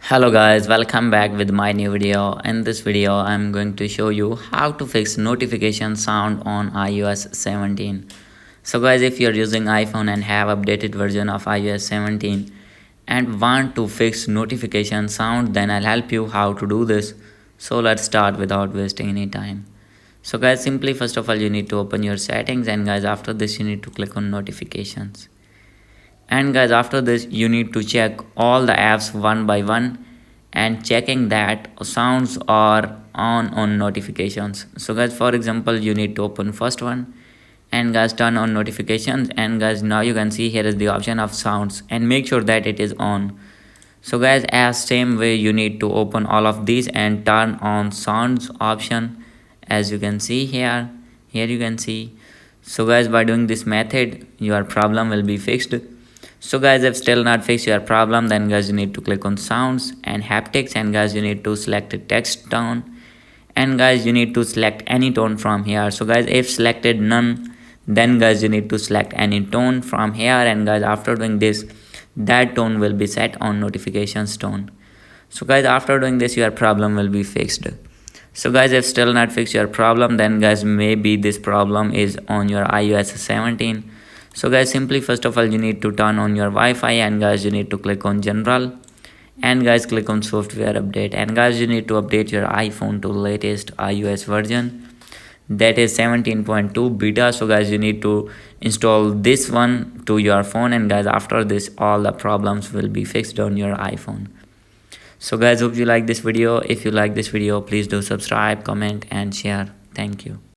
Hello guys, welcome back with my new video. In this video, I'm going to show you how to fix notification sound on iOS 17. So guys, if you're using iPhone and have updated version of iOS 17 and want to fix notification sound, then I'll help you how to do this. So let's start without wasting any time. So guys, simply first of all, you need to open your settings, and guys, after this you need to click on notifications. And guys, after this you need to check all the apps one by one and checking that sounds are on notifications. So guys, for example, you need to open first one and guys turn on notifications, and guys now you can see here is the option of sounds and make sure that it is on. So guys, as same way you need to open all of these and turn on sounds option, as you can see here you can see. So guys, by doing this method your problem will be fixed. So guys, if still not fix your problem, then guys you need to click on sounds and haptics, and guys you need to select a text tone, and guys you need to select any tone from here. So guys, if selected none, then guys you need to select any tone from here, and guys after doing this, that tone will be set on notifications tone. So guys, after doing this your problem will be fixed. So guys, if still not fix your problem, then guys maybe this problem is on your iOS 17. So guys, simply first of all you need to turn on your Wi-Fi, and guys you need to click on general, and guys click on software update, and guys you need to update your iPhone to latest iOS version, that is 17.2 beta. So guys, you need to install this one to your phone, and guys after this all the problems will be fixed on your iPhone. So guys, hope you like this video. If you like this video, please do subscribe, comment and share. Thank you.